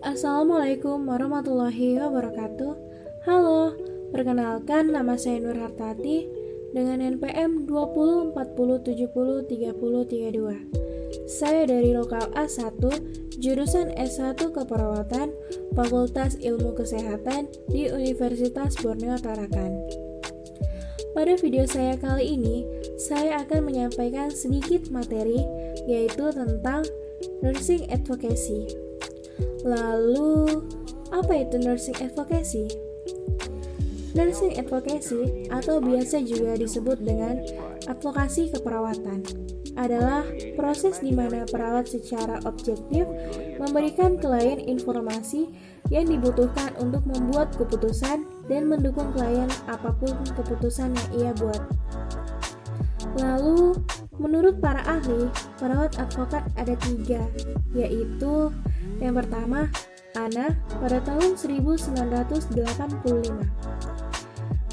Assalamualaikum warahmatullahi wabarakatuh. Halo, perkenalkan nama saya Nur Hartati dengan NPM 2040703032. Saya dari lokal A1, jurusan S1 Keperawatan, Fakultas Ilmu Kesehatan di Universitas Borneo Tarakan. Pada video saya kali ini, saya akan menyampaikan sedikit materi, yaitu tentang nursing advocacy. Lalu, apa itu nursing advocacy? Nursing advocacy atau biasa juga disebut dengan advokasi keperawatan adalah proses di mana perawat secara objektif memberikan klien informasi yang dibutuhkan untuk membuat keputusan dan mendukung klien apapun keputusan yang ia buat. Lalu, menurut para ahli, perawat advokat ada 3, yaitu yang pertama, Anna pada tahun 1985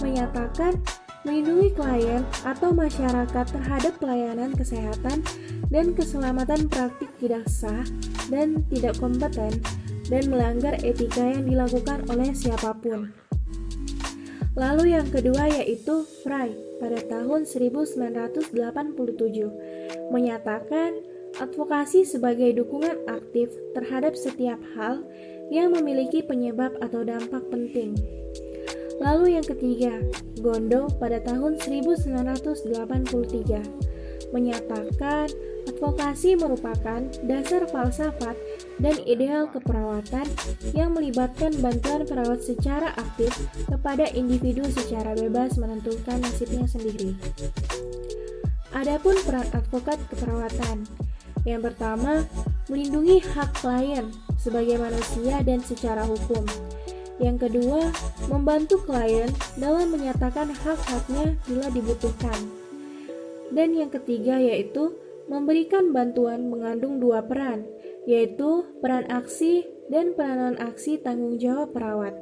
menyatakan melindungi klien atau masyarakat terhadap pelayanan kesehatan dan keselamatan praktik tidak sah dan tidak kompeten dan melanggar etika yang dilakukan oleh siapapun. Lalu yang kedua yaitu Fry pada tahun 1987 menyatakan advokasi sebagai dukungan aktif terhadap setiap hal yang memiliki penyebab atau dampak penting. Lalu yang ketiga, Gondo pada tahun 1983 menyatakan advokasi merupakan dasar falsafat dan ideal keperawatan yang melibatkan bantuan perawat secara aktif kepada individu secara bebas menentukan nasibnya sendiri. Adapun peran advokat keperawatan, yang pertama, melindungi hak klien sebagai manusia dan secara hukum. Yang kedua, membantu klien dalam menyatakan hak-haknya bila dibutuhkan. Dan yang ketiga yaitu memberikan bantuan mengandung 2 peran, yaitu peran aksi dan peran non-aksi tanggung jawab perawat.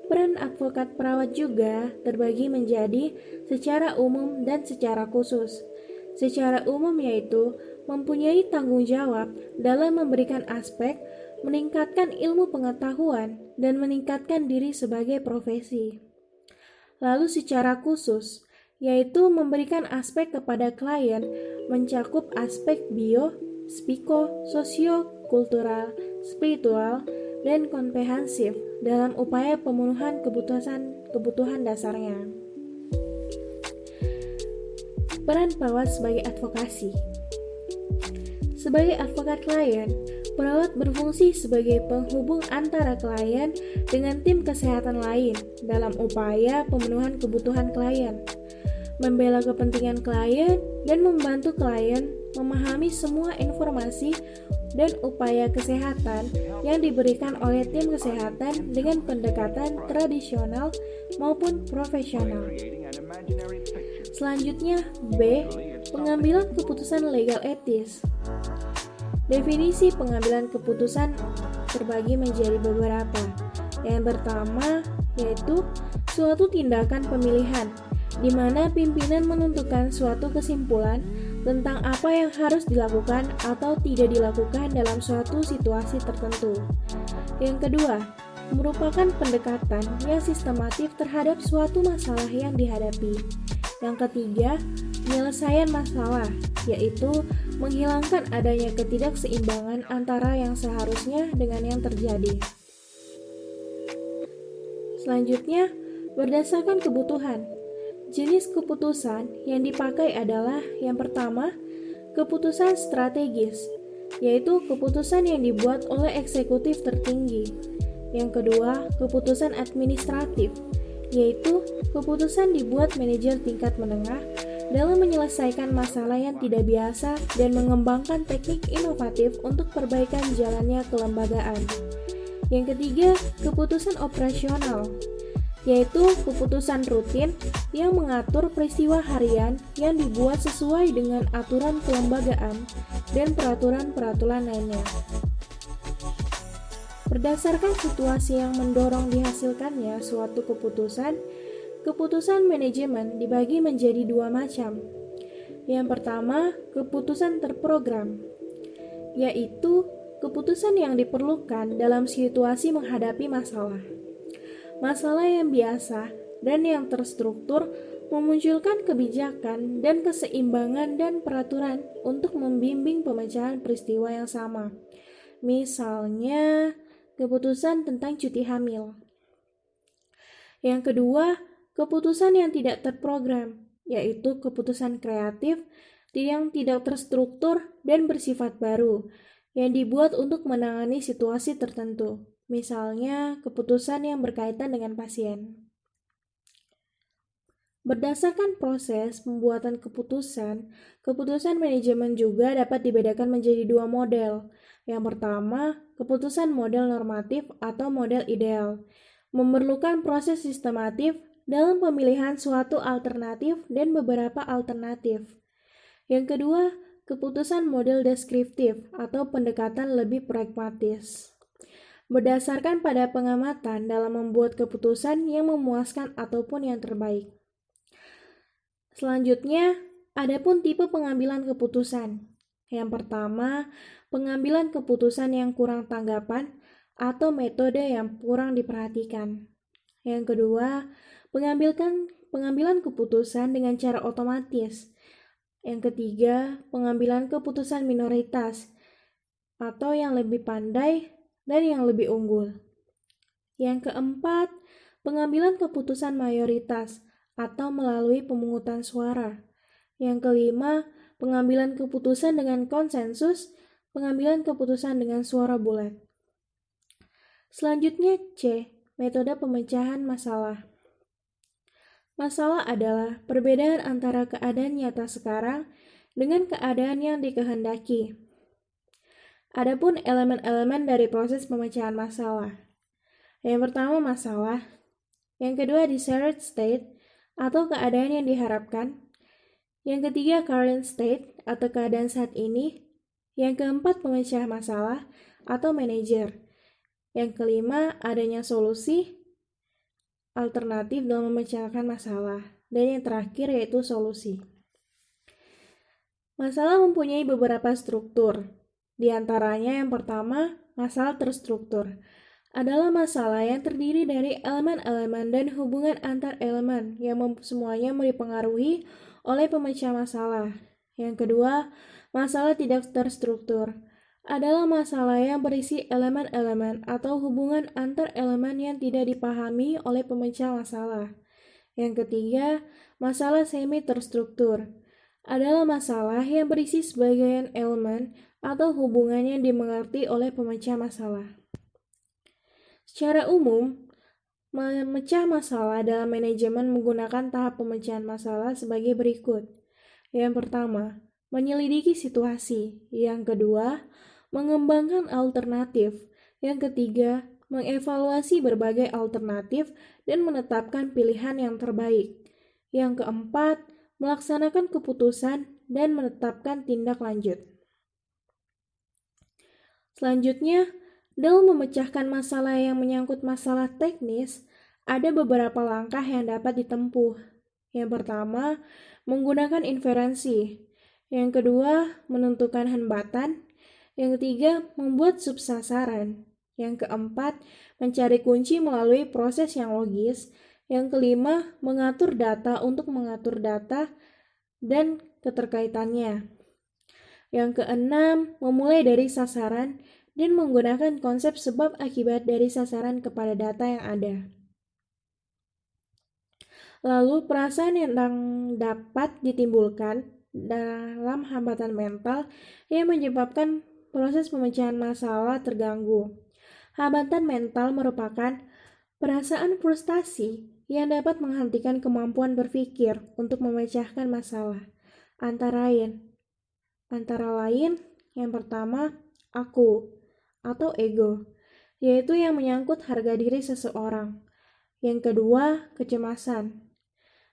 Peran advokat perawat juga terbagi menjadi secara umum dan secara khusus. Secara umum yaitu mempunyai tanggung jawab dalam memberikan aspek, meningkatkan ilmu pengetahuan, dan meningkatkan diri sebagai profesi. Lalu secara khusus, yaitu memberikan aspek kepada klien mencakup aspek bio, psiko, sosio, kultural, spiritual, dan komprehensif dalam upaya pemenuhan kebutuhan dasarnya. Peran perawat sebagai advokasi. Sebagai advokat klien, perawat berfungsi sebagai penghubung antara klien dengan tim kesehatan lain dalam upaya pemenuhan kebutuhan klien, membela kepentingan klien, dan membantu klien memahami semua informasi dan upaya kesehatan yang diberikan oleh tim kesehatan dengan pendekatan tradisional maupun profesional. Selanjutnya, B. Pengambilan keputusan legal etis. Definisi pengambilan keputusan terbagi menjadi beberapa. Yang pertama yaitu suatu tindakan pemilihan, di mana pimpinan menentukan suatu kesimpulan tentang apa yang harus dilakukan atau tidak dilakukan dalam suatu situasi tertentu. Yang kedua, merupakan pendekatan yang sistematif terhadap suatu masalah yang dihadapi. Yang ketiga, penyelesaian masalah, yaitu menghilangkan adanya ketidakseimbangan antara yang seharusnya dengan yang terjadi. Selanjutnya, berdasarkan kebutuhan. Jenis keputusan yang dipakai adalah yang pertama, keputusan strategis, yaitu keputusan yang dibuat oleh eksekutif tertinggi. Yang kedua, keputusan administratif, yaitu keputusan dibuat manajer tingkat menengah dalam menyelesaikan masalah yang tidak biasa dan mengembangkan teknik inovatif untuk perbaikan jalannya kelembagaan. Yang ketiga, keputusan operasional, yaitu keputusan rutin yang mengatur peristiwa harian yang dibuat sesuai dengan aturan kelembagaan dan peraturan-peraturan lainnya. Berdasarkan situasi yang mendorong dihasilkannya suatu keputusan, keputusan manajemen dibagi menjadi 2 macam. Yang pertama, keputusan terprogram, yaitu keputusan yang diperlukan dalam situasi menghadapi masalah. Masalah yang biasa dan yang terstruktur memunculkan kebijakan dan keseimbangan dan peraturan untuk membimbing pemecahan peristiwa yang sama. Misalnya, keputusan tentang cuti hamil. Yang kedua, keputusan yang tidak terprogram, yaitu keputusan kreatif yang tidak terstruktur dan bersifat baru, yang dibuat untuk menangani situasi tertentu. Misalnya, keputusan yang berkaitan dengan pasien. Berdasarkan proses pembuatan keputusan manajemen juga dapat dibedakan menjadi dua model. Yang pertama, keputusan model normatif atau model ideal, memerlukan proses sistematif dalam pemilihan suatu alternatif dan beberapa alternatif. Yang kedua, keputusan model deskriptif atau pendekatan lebih pragmatis, berdasarkan pada pengamatan dalam membuat keputusan yang memuaskan ataupun yang terbaik. Selanjutnya, ada pun tipe pengambilan keputusan. Yang pertama, pengambilan keputusan yang kurang tanggapan atau metode yang kurang diperhatikan. Yang kedua, pengambilan keputusan dengan cara otomatis. Yang ketiga, pengambilan keputusan minoritas atau yang lebih pandai dan yang lebih unggul. Yang keempat, pengambilan keputusan mayoritas atau melalui pemungutan suara. Yang kelima, pengambilan keputusan dengan konsensus, pengambilan keputusan dengan suara bulat. Selanjutnya C, metode pemecahan masalah. Masalah adalah perbedaan antara keadaan nyata sekarang dengan keadaan yang dikehendaki. Adapun elemen-elemen dari proses pemecahan masalah. Yang pertama masalah, yang kedua desired state atau keadaan yang diharapkan, yang ketiga current state atau keadaan saat ini, yang keempat pemecah masalah atau manager, yang kelima adanya solusi alternatif dalam memecahkan masalah, dan yang terakhir yaitu solusi. Masalah mempunyai beberapa struktur, di antaranya yang pertama masalah terstruktur adalah masalah yang terdiri dari elemen-elemen dan hubungan antar elemen yang semuanya dipengaruhi oleh pemecah masalah. Yang kedua, masalah tidak terstruktur adalah masalah yang berisi elemen-elemen atau hubungan antar elemen yang tidak dipahami oleh pemecah masalah. Yang ketiga, masalah semi terstruktur adalah masalah yang berisi sebagian elemen atau hubungan yang dimengerti oleh pemecah masalah. Secara umum, memecah masalah dalam manajemen menggunakan tahap pemecahan masalah sebagai berikut. Yang pertama, menyelidiki situasi. Yang kedua, mengembangkan alternatif. Yang ketiga, mengevaluasi berbagai alternatif dan menetapkan pilihan yang terbaik. Yang keempat, melaksanakan keputusan dan menetapkan tindak lanjut. Selanjutnya, dalam memecahkan masalah yang menyangkut masalah teknis, ada beberapa langkah yang dapat ditempuh. Yang pertama, menggunakan inferensi. Yang kedua, menentukan hambatan. Yang ketiga, membuat subsasaran. Yang keempat, mencari kunci melalui proses yang logis. Yang kelima, mengatur data untuk mengatur data dan keterkaitannya. Yang keenam, memulai dari sasaran dan menggunakan konsep sebab akibat dari sasaran kepada data yang ada. Lalu, perasaan yang dapat ditimbulkan dalam hambatan mental yang menyebabkan proses pemecahan masalah terganggu. Hambatan mental merupakan perasaan frustasi yang dapat menghentikan kemampuan berpikir untuk memecahkan masalah. Antara lain, yang pertama, aku atau ego, yaitu yang menyangkut harga diri seseorang. Yang kedua, kecemasan.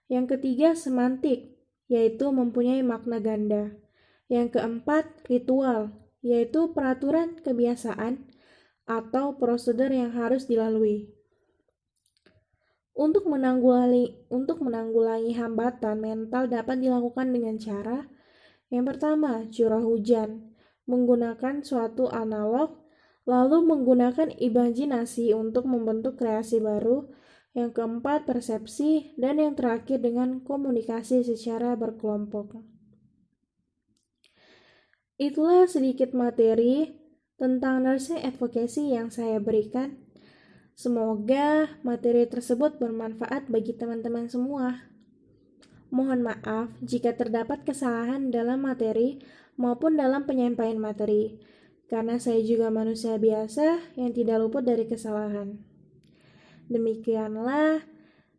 Yang ketiga, semantik, yaitu mempunyai makna ganda. Yang keempat, ritual, yaitu peraturan kebiasaan atau prosedur yang harus dilalui. Untuk menanggulangi hambatan mental dapat dilakukan dengan cara yang pertama, curah hujan, menggunakan suatu analog lalu menggunakan imajinasi untuk membentuk kreasi baru, yang keempat persepsi, dan yang terakhir dengan komunikasi secara berkelompok. Itulah sedikit materi tentang nursing advocacy yang saya berikan. Semoga materi tersebut bermanfaat bagi teman-teman semua. Mohon maaf jika terdapat kesalahan dalam materi maupun dalam penyampaian materi, karena saya juga manusia biasa yang tidak luput dari kesalahan. Demikianlah,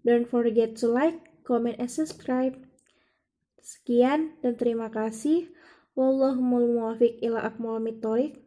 don't forget to like, comment, and subscribe. Sekian dan terima kasih. Wallahul muwaffiq ila aqwamit thoriq.